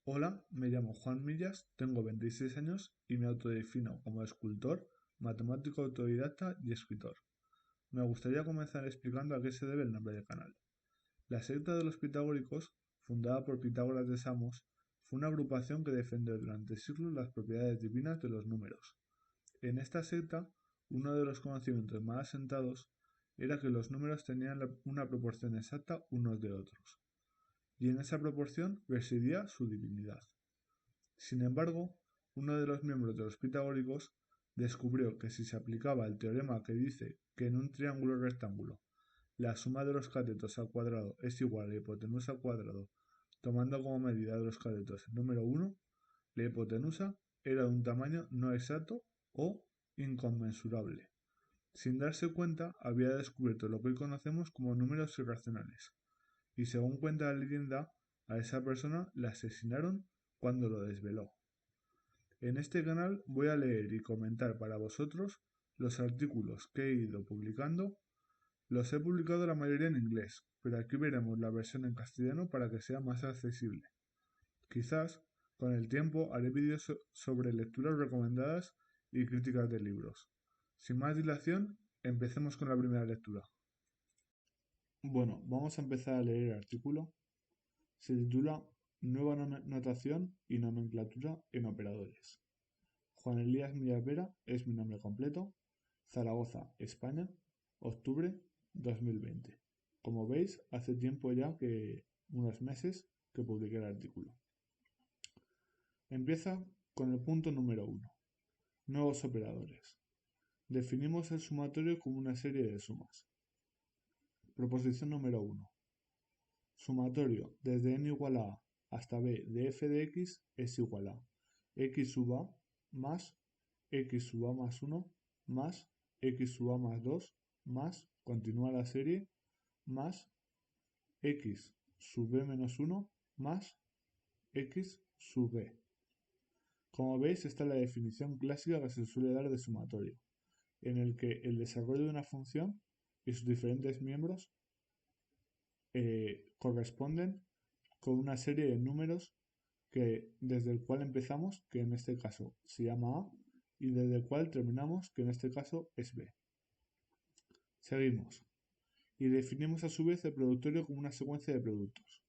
Hola, me llamo Juan Millas, tengo 26 años y me autodefino como escultor, matemático autodidacta y escritor. Me gustaría comenzar explicando a qué se debe el nombre del canal. La secta de los pitagóricos, fundada por Pitágoras de Samos, fue una agrupación que defendió durante siglos las propiedades divinas de los números. En esta secta, uno de los conocimientos más asentados era que los números tenían una proporción exacta unos de otros, y en esa proporción residía su divinidad. Sin embargo, uno de los miembros de los pitagóricos descubrió que si se aplicaba el teorema que dice que en un triángulo rectángulo la suma de los catetos al cuadrado es igual a la hipotenusa al cuadrado, tomando como medida de los catetos el número 1, la hipotenusa era de un tamaño no exacto o inconmensurable. Sin darse cuenta, había descubierto lo que hoy conocemos como números irracionales, y según cuenta la leyenda, a esa persona la asesinaron cuando lo desveló. En este canal voy a leer y comentar para vosotros los artículos que he ido publicando. Los he publicado la mayoría en inglés, pero aquí veremos la versión en castellano para que sea más accesible. Quizás, con el tiempo, haré vídeos sobre lecturas recomendadas y críticas de libros. Sin más dilación, empecemos con la primera lectura. Bueno, vamos a empezar a leer el artículo. Se titula Nueva notación y nomenclatura en operadores. Juan Elías Millas Vera es mi nombre completo. Zaragoza, España, octubre 2020. Como veis, hace tiempo ya que unos meses que publiqué el artículo. Empieza con el punto número 1. Nuevos operadores. Definimos el sumatorio como una serie de sumas. Proposición número 1. Sumatorio desde n igual a hasta b de f de x es igual a x sub a más x sub a más 1 más x sub a más 2 más, continúa la serie, más x sub b menos 1 más x sub b. Como veis, esta es la definición clásica que se suele dar de sumatorio, en el que el desarrollo de una función y sus diferentes miembros corresponden con una serie de números que desde el cual empezamos, que en este caso se llama A, y desde el cual terminamos, que en este caso es B. Seguimos. Y definimos a su vez el productorio como una secuencia de productos.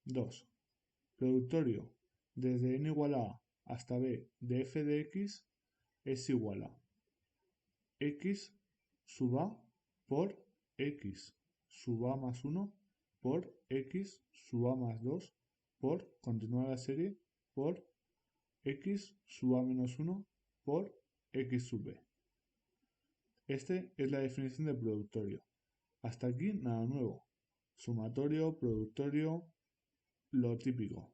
2. Productorio desde n igual a hasta b de f de x es igual a x sub a por x sub a más 1 por x sub a más 2 por, continúa la serie, por x sub a menos 1 por x sub b. Este es la definición de productorio. Hasta aquí nada nuevo. Sumatorio, productorio, lo típico.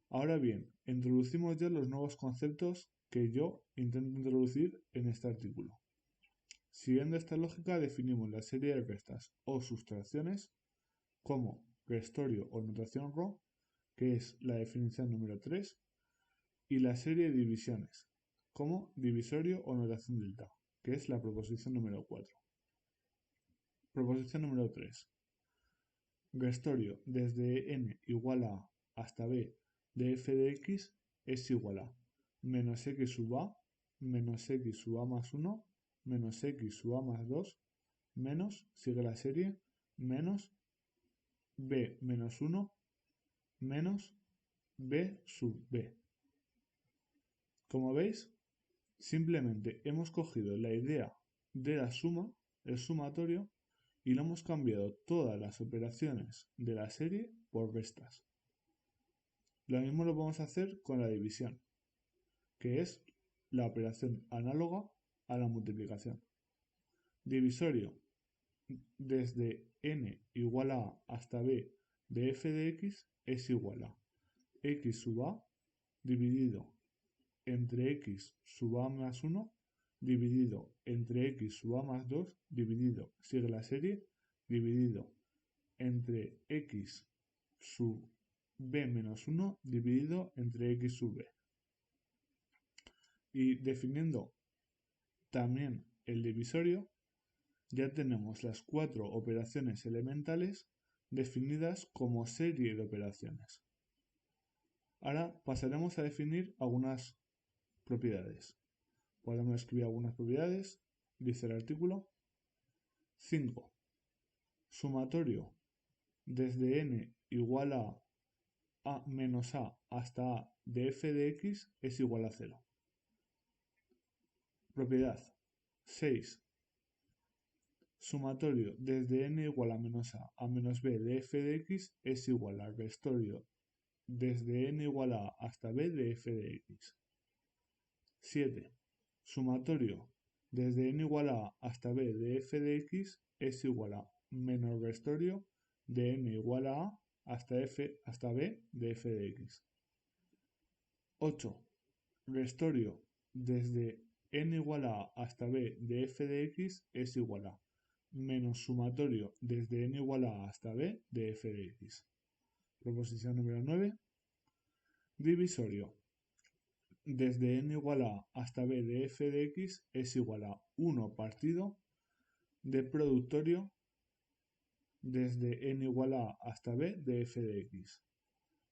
Ahora bien, introducimos ya los nuevos conceptos que yo intento introducir en este artículo. Siguiendo esta lógica definimos la serie de restas o sustracciones como restorio o notación RO, que es la definición número 3, y la serie de divisiones como divisorio o notación delta, que es la proposición número 4. Proposición número 3. Restorio desde n igual a hasta b de f de x es igual a menos x sub a menos x sub a más 1 menos x sub a más 2 menos, sigue la serie, menos b menos 1 menos b sub b. Como veis, simplemente hemos cogido la idea de la suma, el sumatorio, y le hemos cambiado todas las operaciones de la serie por restas. Lo mismo lo vamos a hacer con la división, que es la operación análoga a la multiplicación. Divisorio desde n igual a hasta b de f de x es igual a x sub a dividido entre x sub a más 1 dividido entre x sub a más 2 dividido, sigue la serie, dividido entre x sub b menos 1 dividido entre x sub b. Y definiendo también el divisorio, ya tenemos las 4 operaciones elementales definidas como serie de operaciones. Ahora pasaremos a definir algunas propiedades. Podemos escribir algunas propiedades. Dice el artículo 5. Sumatorio desde n igual a menos a hasta a de f de x es igual a 0. Propiedad 6. Sumatorio desde n igual a menos a menos b de f de x es igual al restorio desde n igual a hasta b de f de x. 7. Sumatorio desde n igual a hasta b de f de x es igual a menos restorio de n igual a hasta b de f de x. 8. Restorio desde n igual a hasta b de f de x es igual a menos sumatorio desde n igual a hasta b de f de x. Proposición número 9. Divisorio desde n igual a hasta b de f de x es igual a 1 partido de productorio desde n igual a hasta b de f de x.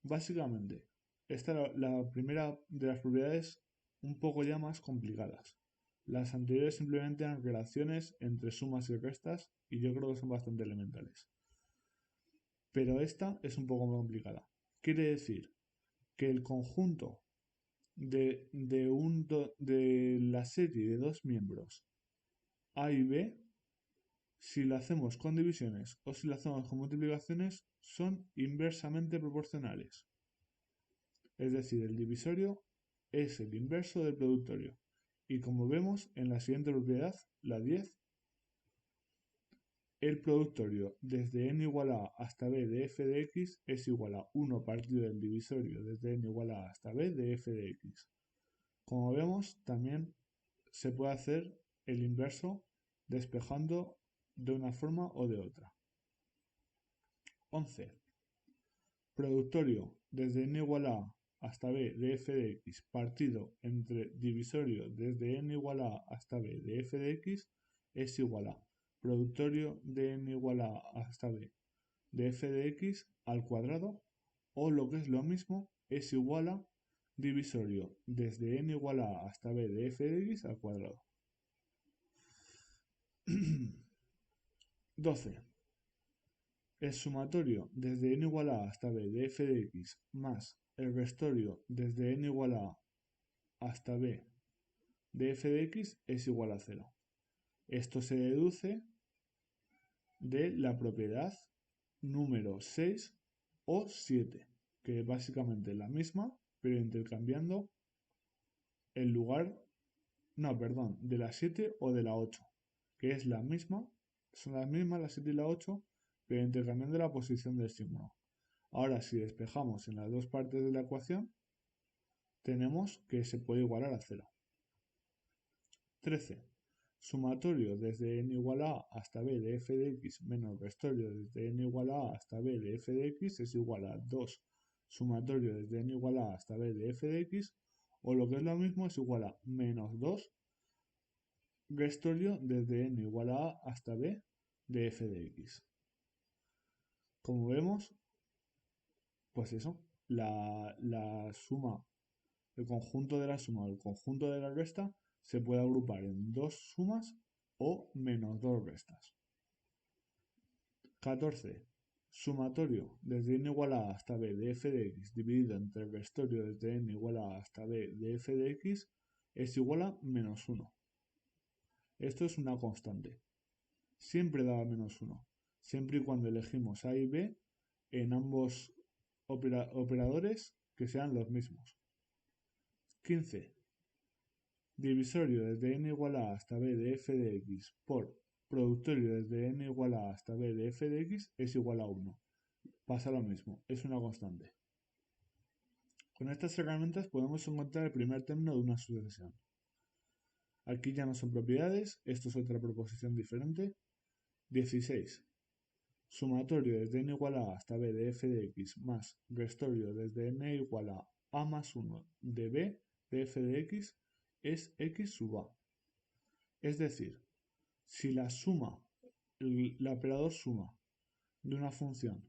Básicamente, esta es la primera de las propiedades un poco ya más complicadas. Las anteriores simplemente eran relaciones entre sumas y restas y yo creo que son bastante elementales. Pero esta es un poco más complicada. Quiere decir que el conjunto de la serie de dos miembros A y B, si lo hacemos con divisiones o si lo hacemos con multiplicaciones, son inversamente proporcionales. Es decir, el divisorio es el inverso del productorio. Y como vemos en la siguiente propiedad, la 10, el productorio desde n igual a hasta b de f de x es igual a 1 partido del divisorio desde n igual a hasta b de f de x. Como vemos, también se puede hacer el inverso despejando de una forma o de otra. 11. Productorio desde n igual a hasta b de f de x partido entre divisorio desde n igual a hasta b de f de x es igual a productorio de n igual a hasta b de f de x al cuadrado, o lo que es lo mismo, es igual a divisorio desde n igual a hasta b de f de x al cuadrado. 12. El sumatorio desde n igual a hasta b de f de x más el restorio desde n igual a hasta b de f de x es igual a 0. Esto se deduce de la propiedad número 6 o 7, que es básicamente la misma, pero intercambiando el lugar, de la 7 o de la 8, que es la misma, son las mismas la 7 y la 8, pero intercambiando la posición del símbolo. Ahora, si despejamos en las dos partes de la ecuación, tenemos que se puede igualar a 0. 13. Sumatorio desde n igual a hasta b de f de x menos restorio desde n igual a hasta b de f de x es igual a 2 sumatorio desde n igual a hasta b de f de x, o lo que es lo mismo es igual a menos 2 restorio desde n igual a hasta b de f de x. Como vemos, pues eso, la suma, el conjunto de la suma o el conjunto de la resta se puede agrupar en dos sumas o menos dos restas. 14. Sumatorio desde n igual a hasta b de f de x dividido entre el restorio desde n igual a hasta b de f de x es igual a menos 1. Esto es una constante. Siempre da menos 1, siempre y cuando elegimos a y b en ambos operadores que sean los mismos. 15. Divisorio desde n igual a hasta b de f de x por productorio desde n igual a hasta b de f de x es igual a 1. Pasa lo mismo, es una constante. Con estas herramientas podemos encontrar el primer término de una sucesión. Aquí ya no son propiedades, esto es otra proposición diferente. 16. Sumatorio desde n igual a hasta b de f de x más restorio desde n igual a más 1 de b de f de x es x sub a. Es decir, si la suma, el operador suma de una función,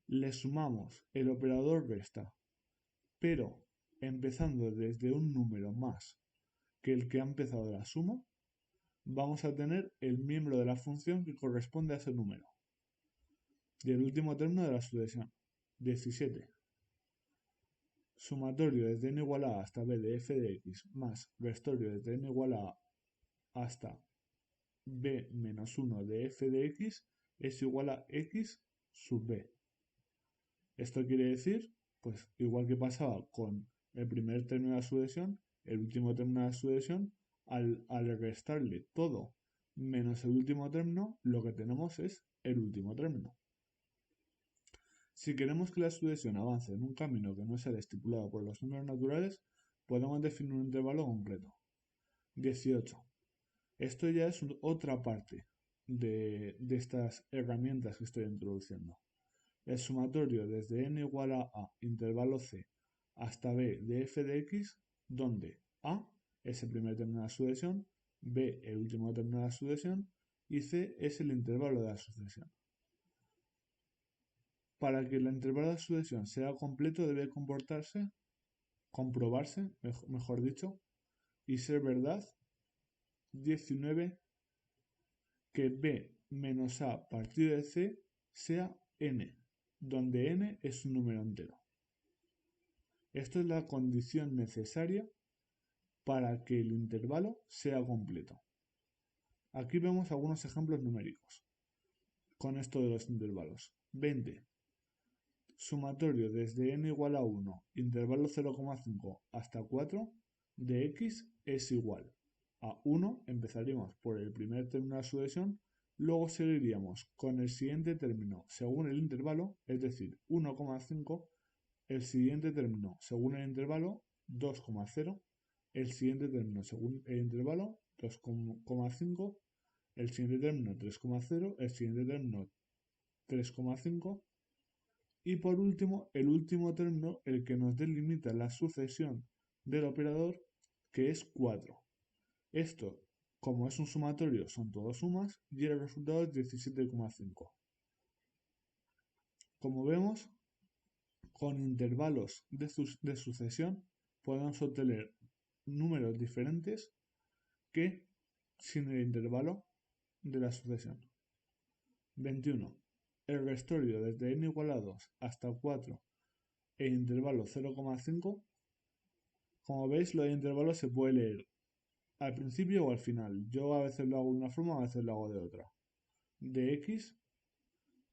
le sumamos el operador resta pero empezando desde un número más que el que ha empezado la suma, vamos a tener el miembro de la función que corresponde a ese número. Y el último término de la sucesión, 17. Sumatorio desde n igual a hasta b de f de x más restorio desde n igual a hasta b menos 1 de f de x es igual a x sub b. Esto quiere decir, pues igual que pasaba con el primer término de la sucesión, el último término de la sucesión, al restarle todo menos el último término, lo que tenemos es el último término. Si queremos que la sucesión avance en un camino que no sea el estipulado por los números naturales, podemos definir un intervalo concreto. 18. Esto ya es otra parte de estas herramientas que estoy introduciendo. El sumatorio desde n igual a intervalo c hasta b de f de x, donde a es el primer término de la sucesión, b el último término de la sucesión y c es el intervalo de la sucesión. Para que el intervalo de la sucesión sea completo debe comprobarse, mejor dicho, y ser verdad 19 que b menos a partido de c sea n, donde n es un número entero. Esto es la condición necesaria para que el intervalo sea completo. Aquí vemos algunos ejemplos numéricos con esto de los intervalos. 20. Sumatorio desde n igual a 1, intervalo 0,5 hasta 4 de x es igual a 1, empezaríamos por el primer término de la sucesión, luego seguiríamos con el siguiente término según el intervalo, es decir, 1,5, el siguiente término según el intervalo 2,0, el siguiente término según el intervalo 2,5, el siguiente término 3,0, el siguiente término 3,5 y por último el último término, el que nos delimita la sucesión del operador, que es 4. Esto, como es un sumatorio, son todas sumas y el resultado es 17,5. Como vemos, con intervalos de sucesión podemos obtener números diferentes que sin el intervalo de la sucesión. 21. El restorio desde n igual a 2 hasta 4 e intervalo 0,5. Como veis, lo de intervalo se puede leer al principio o al final. Yo a veces lo hago de una forma, a veces lo hago de otra. De x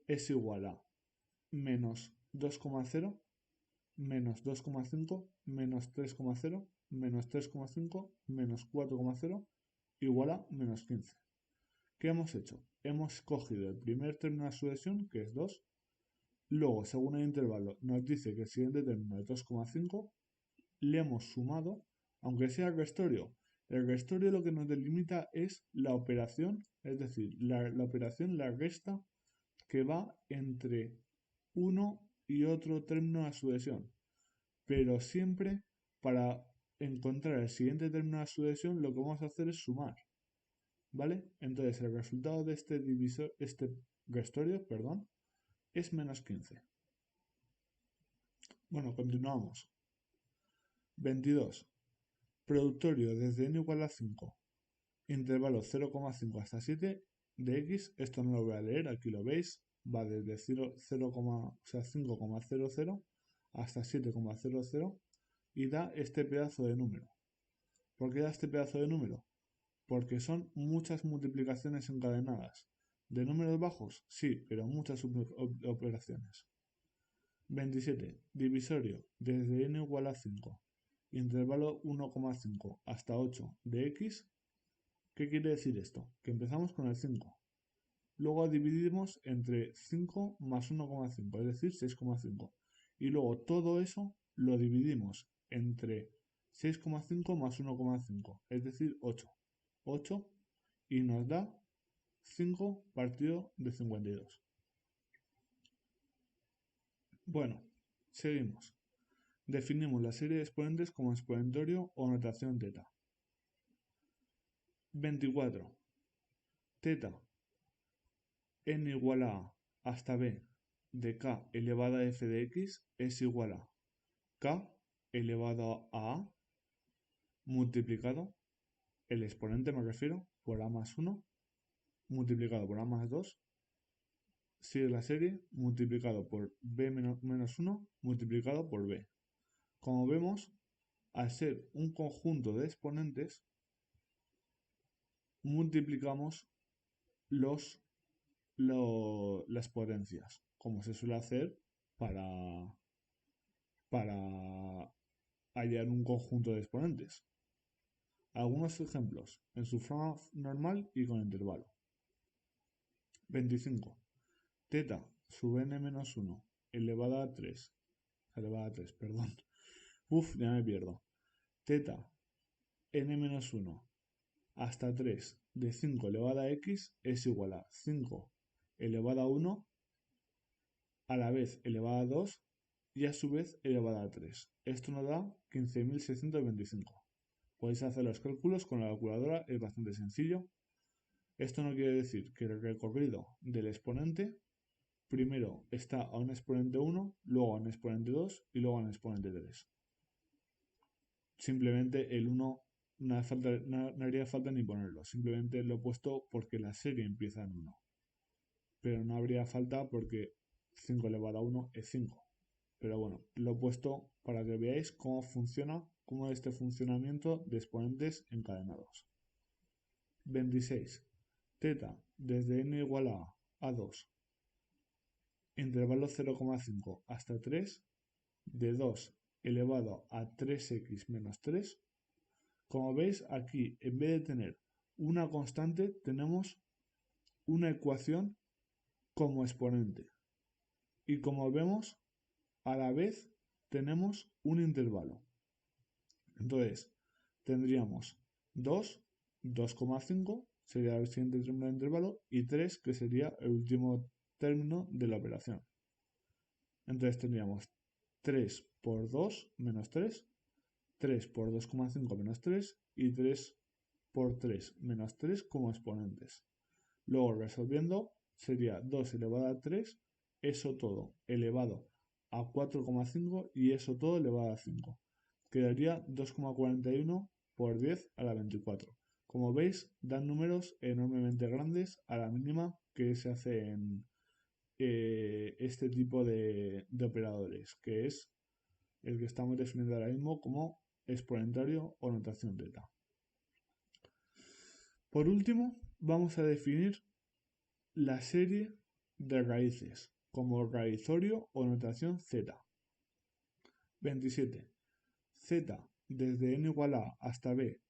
es igual a menos 2,0, menos 2,5, menos 3,0, menos 3,5, menos 4,0, igual a menos 15. ¿Qué hemos hecho? Hemos cogido el primer término de la sucesión, que es 2, luego, según el intervalo, nos dice que el siguiente término es 2,5, le hemos sumado, aunque sea el restorio. El restorio lo que nos delimita es la operación, es decir, la operación, la resta que va entre uno y otro término de la sucesión. Pero siempre para encontrar el siguiente término de la sucesión lo que vamos a hacer es sumar. ¿Vale? Entonces el resultado de este restorio, es menos 15. Bueno, continuamos. 22. Productorio desde n igual a 5, intervalo 0,5 hasta 7 de x, esto no lo voy a leer, aquí lo veis, va desde 5,00 hasta 7,00 y da este pedazo de número. ¿Por qué da este pedazo de número? Porque son muchas multiplicaciones encadenadas. ¿De números bajos? Sí, pero muchas operaciones. 27. Divisorio desde n igual a 5, intervalo 1,5 hasta 8 de x. ¿Qué quiere decir esto? Que empezamos con el 5. Luego dividimos entre 5 más 1,5, es decir, 6,5. Y luego todo eso lo dividimos entre 6,5 más 1,5, es decir, 8. 8 y nos da 5 partido de 52. Bueno, seguimos. Definimos la serie de exponentes como exponentorio o notación teta. 24. Teta n igual a hasta b de k elevado a f de x es igual a k elevado a A multiplicado, el exponente me refiero, por A más 1 multiplicado por A más 2, sigue la serie, multiplicado por B menos 1 multiplicado por B. Como vemos, al ser un conjunto de exponentes, multiplicamos las potencias, como se suele hacer para, para hallar un conjunto de exponentes. Algunos ejemplos, en su forma normal y con intervalo. 25. Teta sub n menos 1 elevada a 3. Elevada a 3, perdón. Ya me pierdo. Teta n menos 1 hasta 3 de 5 elevada a x es igual a 5 elevada a 1 a la vez elevada a 2 y a su vez elevada a 3. Esto nos da 15.625. Podéis hacer los cálculos con la calculadora, es bastante sencillo. Esto no quiere decir que el recorrido del exponente primero está a un exponente 1, luego a un exponente 2 y luego a un exponente 3. Simplemente el 1 no haría falta ni ponerlo, simplemente lo he puesto porque la serie empieza en 1. Pero no habría falta porque 5 elevado a 1 es 5. Pero bueno, lo he puesto para que veáis cómo funciona, cómo es este funcionamiento de exponentes encadenados. 26. Teta desde n igual a 2, intervalo 0,5 hasta 3, de 2 elevado a 3x menos 3. Como veis aquí, en vez de tener una constante, tenemos una ecuación como exponente. Y como vemos, a la vez tenemos un intervalo. Entonces, tendríamos 2, 2,5 sería el siguiente término del intervalo y 3 que sería el último término de la operación. Entonces tendríamos 3 por 2 menos 3, 3 por 2,5 menos 3 y 3 por 3 menos 3 como exponentes. Luego resolviendo sería 2 elevado a 3, eso todo elevado a 4,5 y eso todo elevado a 5. Quedaría 2,41 por 10 a la 24. Como veis, dan números enormemente grandes a la mínima que se hace en este tipo de operadores, que es el que estamos definiendo ahora mismo como exponentario o notación teta. Por último, vamos a definir la serie de raíces como raízorio o notación z. 27. Z desde n igual a hasta b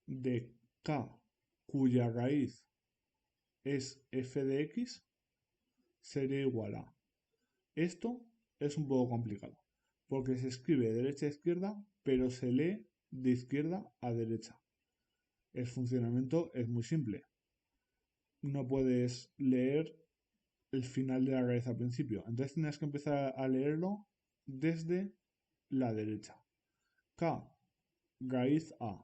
de k cuya raíz es f de x sería igual a. Esto es un poco complicado porque se escribe de derecha a izquierda pero se lee de izquierda a derecha. El funcionamiento es muy simple. No puedes leer el final de la raíz al principio. Entonces tienes que empezar a leerlo desde la derecha. K raíz A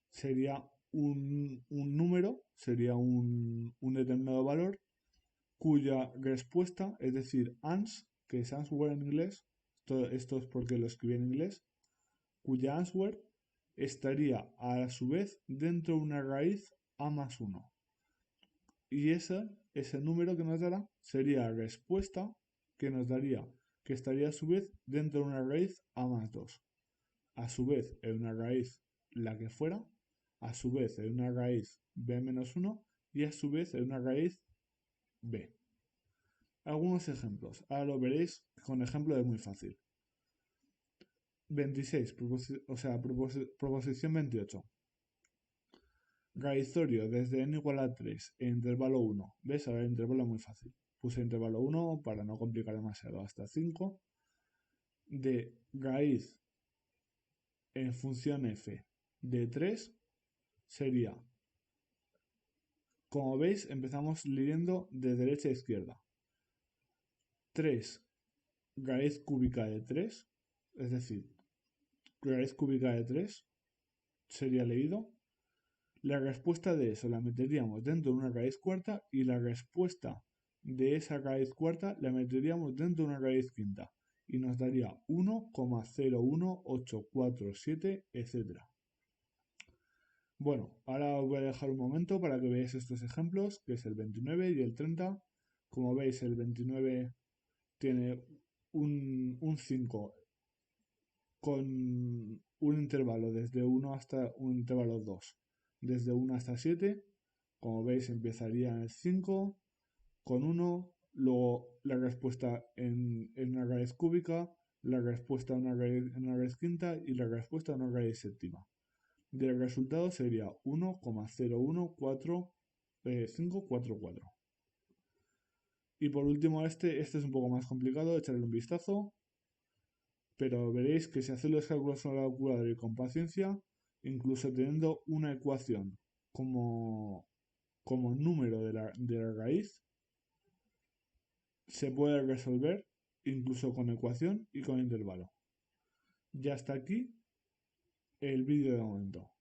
sería un número, sería un determinado valor cuya respuesta, es decir, ans, que es answer en inglés, esto es porque lo escribí en inglés, cuya answer estaría a su vez dentro de una raíz a más 1. Y ese número que nos dará sería la respuesta que nos daría, que estaría a su vez dentro de una raíz a más 2. A su vez en una raíz la que fuera, a su vez en una raíz b menos 1 y a su vez en una raíz b. Algunos ejemplos. Ahora lo veréis con ejemplo de muy fácil. 26, proposición 28. Raízorio desde n igual a 3 e intervalo 1. ¿Ves? Ahora el intervalo es muy fácil. Puse intervalo 1 para no complicar demasiado. Hasta 5 de raíz en función f de 3 sería, como veis, empezamos leyendo de derecha a izquierda. 3 raíz cúbica de 3, es decir, raíz cúbica de 3 sería leído. La respuesta de eso la meteríamos dentro de una raíz cuarta y la respuesta de esa raíz cuarta la meteríamos dentro de una raíz quinta. y nos daría 1,01847, etc. Bueno, ahora os voy a dejar un momento para que veáis estos ejemplos, que es el 29 y el 30. Como veis, el 29 tiene un 5 con un intervalo desde 1 hasta un intervalo 2, desde 1 hasta 7. Como veis, empezaría en el 5 con 1, luego la respuesta en una raíz cúbica, la respuesta en una raíz quinta y la respuesta en una raíz séptima. Y el resultado sería 1,014,544. Y por último este es un poco más complicado, echarle un vistazo, pero veréis que si hacéis los cálculos con la calculadora y con paciencia, incluso teniendo una ecuación como número de la raíz, se puede resolver incluso con ecuación y con intervalo. Ya hasta aquí el vídeo de momento.